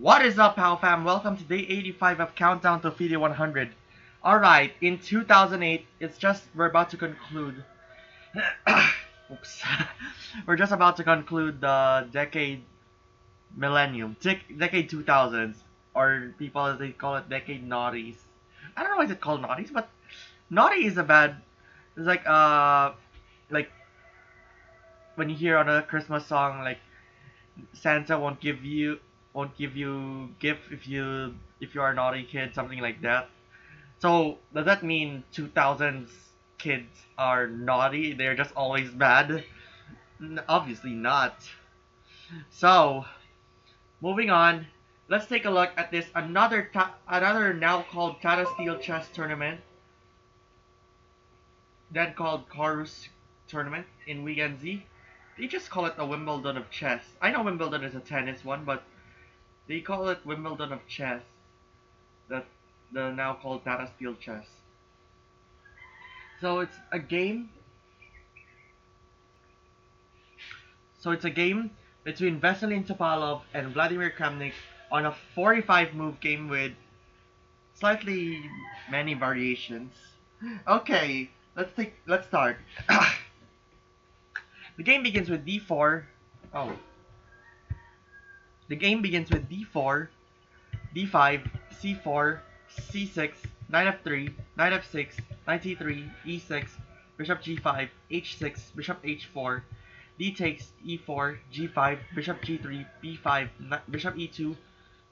What is up, POW fam? Welcome to day 85 of Countdown to FIDE 100. Alright, in 2008, we're about to conclude. Oops. We're just about to conclude the decade 2000s, or people as they call it, decade naughties. I don't know why it's called naughties, but naughty is a bad. It's like when you hear on a Christmas song, like Santa won't give you gift if you are a naughty kid, something like that. So does that mean 2000s kids are naughty? They're just always bad? Obviously not. So moving on, let's take a look at this another now called Tata Steel Chess Tournament, then called Chorus Tournament in Weekend Z. They just call it the Wimbledon of Chess. I know Wimbledon is a tennis one, but they call it Wimbledon of Chess. That the now called Tata Steel Chess. So it's a game. So it's a game between Veselin Topalov and Vladimir Kramnik on a 45 move game with slightly many variations. Okay, let's start. The game begins with d4. Oh. The game begins with d4, d5, c4, c6, knight f3, knight f6, knight c3, e6, bishop g5, h6, bishop h4, d takes e4, g5, bishop g3, b5, bishop e2,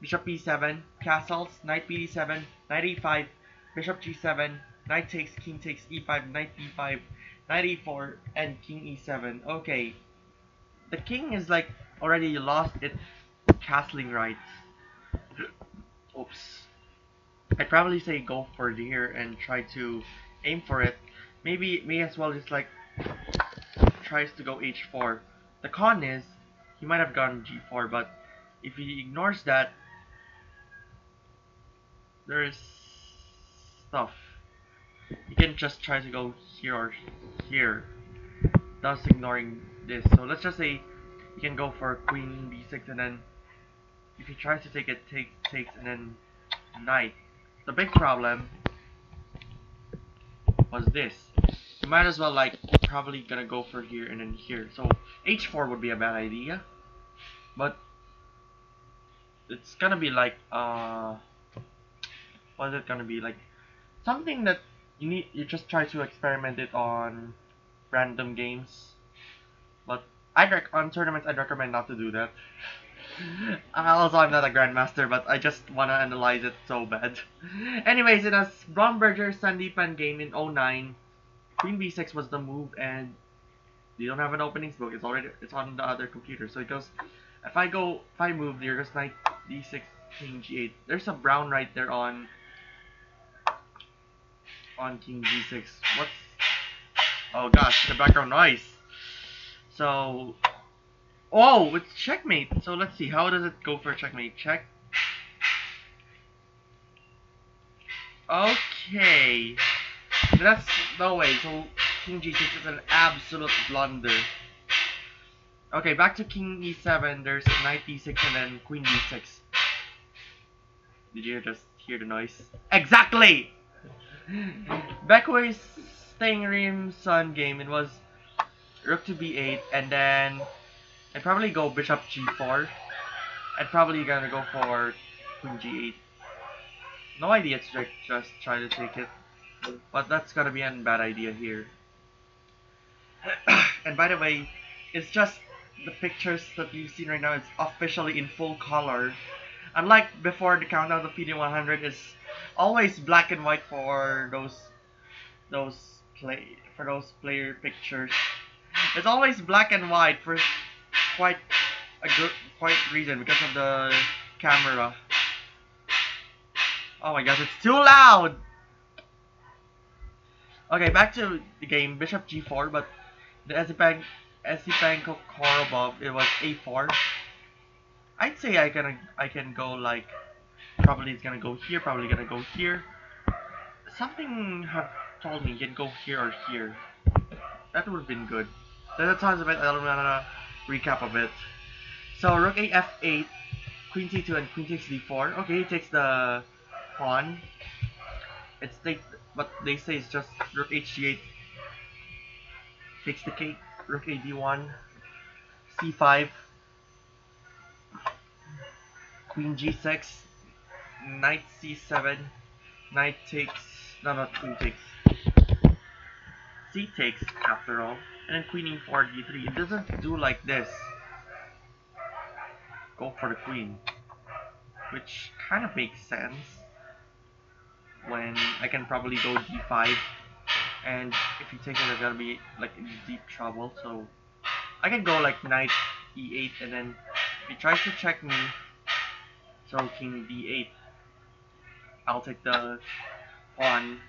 bishop b7, castles, knight bd7, knight e5, bishop g7, knight takes, king takes e5, knight b5, knight e4, and king e7. Okay, the king is like already lost its castling rights. Oops. I'd probably say go for here and try to aim for it. Maybe may as well just like tries to go h4. The con is he might have gone g4, but if he ignores that, there is stuff. He can just try to go here or here, thus ignoring this. So let's just say he can go for queen b6, and then if he tries to take it, takes, and then knight. The big problem was this. You might as well like probably gonna go for here and then here. So h4 would be a bad idea, but it's gonna be like what is it gonna be like? Something that you just try to experiment it on random games. But on tournaments I'd recommend not to do that. Also, I'm not a grandmaster, but I just wanna analyze it so bad. Anyways, in a Bromberger Sandipan game in 09, Queen b6 was the move, and they don't have an openings book. It's on the other computer. So it goes, if I move, there goes knight d6, king g8. There's a brown right there on king g6. What's oh gosh, the background noise. So oh, it's checkmate. So let's see, how does it go for checkmate? Check. Okay, that's no way. So king g6 is an absolute blunder. Okay, back to king e7. There's knight d6 and then queen d6. Did you just hear the noise? Exactly. Beckway's staying Rim Sun game. It was rook to b8, and then I'd probably go bishop g4. I'd probably gonna go for queen g8. No idea to just try to take it, but that's gonna be a bad idea here. And by the way, it's just the pictures that you've seen right now is officially in full color. Unlike before, the countdown to FIDE 100 is always black and white for those player pictures. It's always black and white for quite reason, because of the camera. Oh my gosh, it's too loud! Okay, back to the game. Bishop g4, but the Esipenko Korobov, it was a4. I'd say I can go like, probably it's gonna go here, probably gonna go here. Something have told me you can go here or here. that would have been good. There's a tons of it. I don't wanna recap of it. So rook a f8, queen c2, and queen takes d4. Okay, he takes the pawn. It's take, but they say it's just rook hg8 takes the cake. Rook a d1, c5, queen g6, knight c7, knight takes. No, not queen takes. C takes after all, and then queen e4 d3. It doesn't do like this. Go for the queen, which kind of makes sense when I can probably go d5, and if you take it, I'm gonna be like in deep trouble. So I can go like knight e8, and then if he tries to check me, so king d8. I'll take the pawn.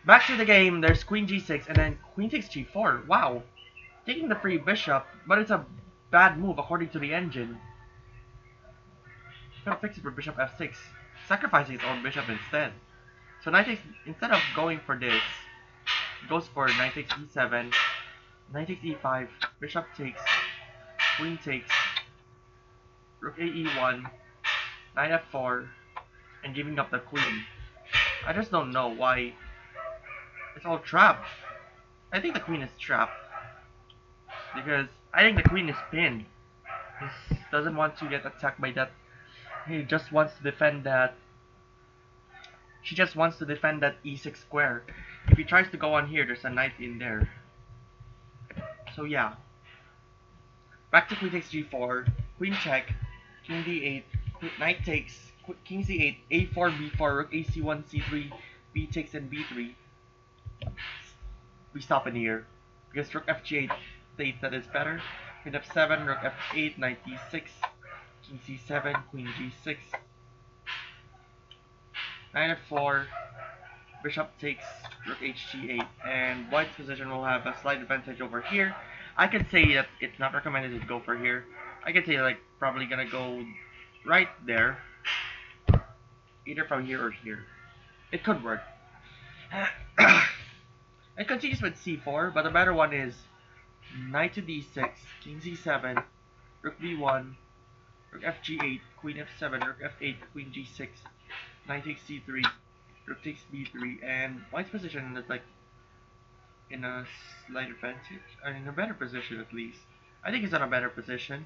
Back to the game. There's queen g6, and then queen takes g4. Wow, taking the free bishop, but it's a bad move according to the engine. Gonna fix it for bishop f6, sacrificing its own bishop instead. So knight takes, instead of going for this, goes for knight takes e7, knight takes e5, bishop takes, queen takes, rook a e1, knight f4, and giving up the queen. I just don't know why it's all trapped. I think the queen is trapped because I think the queen is pinned. He doesn't want to get attacked by that. He just wants to defend that. She just wants to defend that e6 square. If he tries to go on here, there's a knight in there. So yeah. Back to queen takes g4, queen check, king d8, knight takes, king c8, a4, b4, rook ac1, c3, b takes, and b3. We stop in here because rook fg8 states that it's better. Queen f7, rook f8, knight d6, king c7, queen g6, knight f4, bishop takes, rook hg8, and white's position will have a slight advantage over here. I could say that it's not recommended to go for here. I could say like probably gonna go right there, either from here or here. It could work. It continues with c4, but the better one is knight to d6, king c7, rook b1, rook fg8, queen f7, rook f8, queen g6, knight takes c3, rook takes b3, and white's position is like in a slight advantage, or in a better position at least. I think it's in a better position.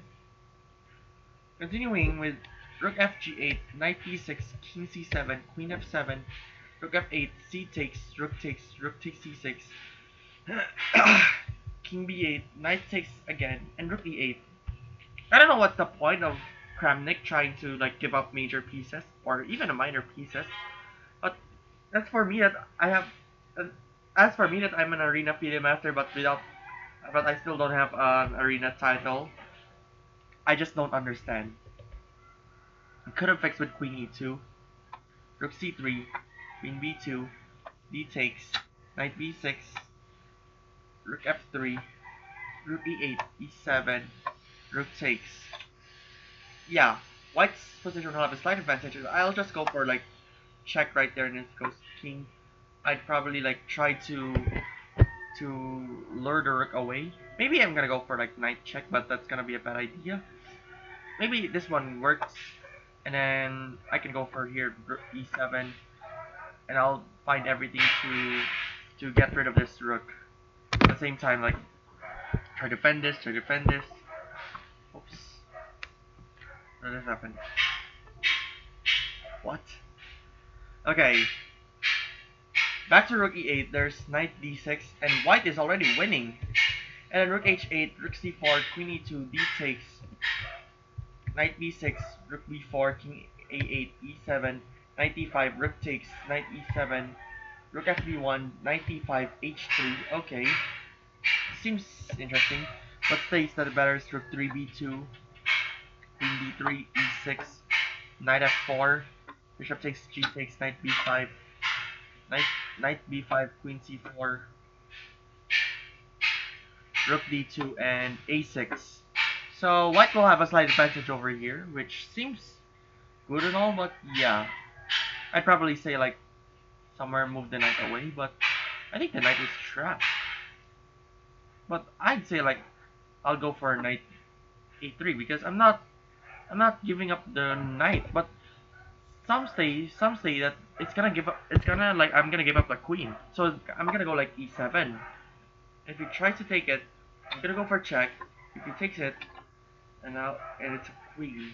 Continuing with rook fg8, knight d6, king c7, queen f7, rook f8, c takes, rook takes c6, king b8, knight takes again, and rook e8. I don't know what's the point of Kramnik trying to like give up major pieces or even a minor pieces, but that's for me that I have. As for me that I'm an arena FIDE master, but I still don't have an arena title. I just don't understand. I could have fixed with queen e2, rook c3, queen b2, d takes, knight b6, rook f3, rook e8, e7, rook takes. Yeah, white's position will have a slight advantage. I'll just go for like check right there, and it goes king. I'd probably like try to lure the rook away. Maybe I'm gonna go for like knight check, but that's gonna be a bad idea. Maybe this one works, and then I can go for here rook e7, and I'll find everything to get rid of this rook. At the same time, like try to defend this, Oops, what just happened? What? Okay. Back to rook e8, there's knight d6, and white is already winning. And then rook h8, rook c4, queen e2, d takes, knight b6, rook b4, king a8, e7, knight d5, rook takes, knight e7, rook fb1, knight d5, h3. Okay, seems interesting, but states that the better is rook 3b2, queen d3, e6, knight f4, bishop takes, g takes, knight b5, knight b5, queen c4, rook d2, and a6. So white will have a slight advantage over here, which seems good and all, but yeah, I'd probably say like somewhere move the knight away, but I think the knight is trapped. But I'd say like I'll go for knight a3 because I'm not giving up the knight, but some say that I'm gonna give up the queen. So I'm gonna go like e7. If he tries to take it, I'm gonna go for check. If he takes it, and it's a queen.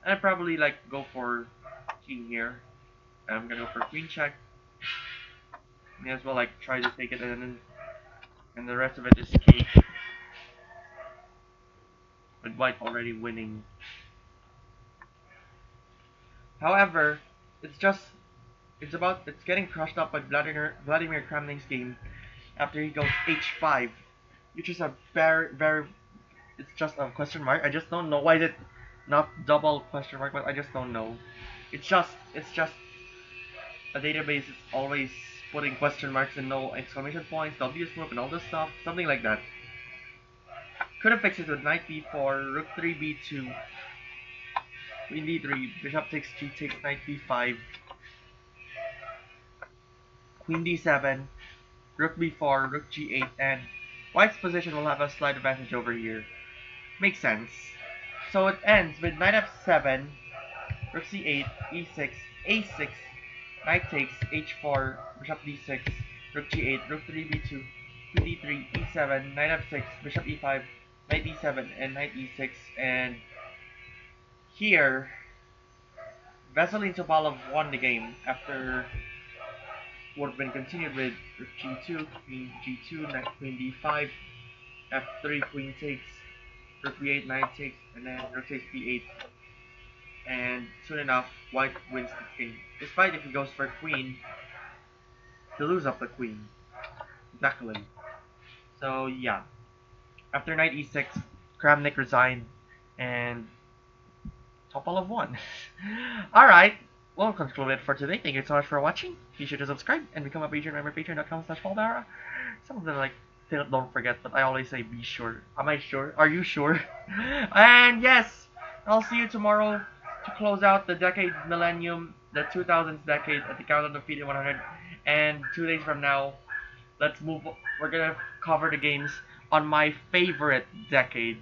And I probably like go for king here. And I'm gonna go for queen check. May as well like try to take it, and the rest of it is cake. With white already winning. However, it's getting crushed up by Vladimir Kramnik's game after he goes h5, which is a very it's just a question mark. I just don't know why is it not double question mark, but I just don't know. It's just a database is always putting question marks and no exclamation points, W move and all this stuff, something like that. Could have fixed it with knight b4, rook 3 b2, queen d3, bishop takes g takes, knight b5, queen d7, rook b4, rook g8, and white's position will have a slight advantage over here. Makes sense. So it ends with knight f7, rook c8, e6, a6, knight takes, h4, bishop d6, rook g8, rook 3 b2, queen d3, e7, knight f6, bishop e5, knight e7, and knight e6. And here, Veselin Topalov won the game after would have been continued with rook g2, queen g2, knight queen d5, f3, queen takes, rook b8, knight takes, and then rook takes b8. And soon enough, white wins the king. Despite if he goes for queen, he'll lose up the queen. Exactly. So yeah. After knight e6, Kramnik resigned, and Topalov won. Alright, we'll conclude it for today. Thank you so much for watching. Be sure to subscribe and become a patron member, patreon.com/Paul POW. Some of them like don't forget, but I always say be sure. Am I sure? Are you sure? And yes, I'll see you tomorrow to close out the decade millennium, the 2000s decade at the countdown of PD 100. And 2 days from now, let's move. We're gonna cover the games on my favorite decade.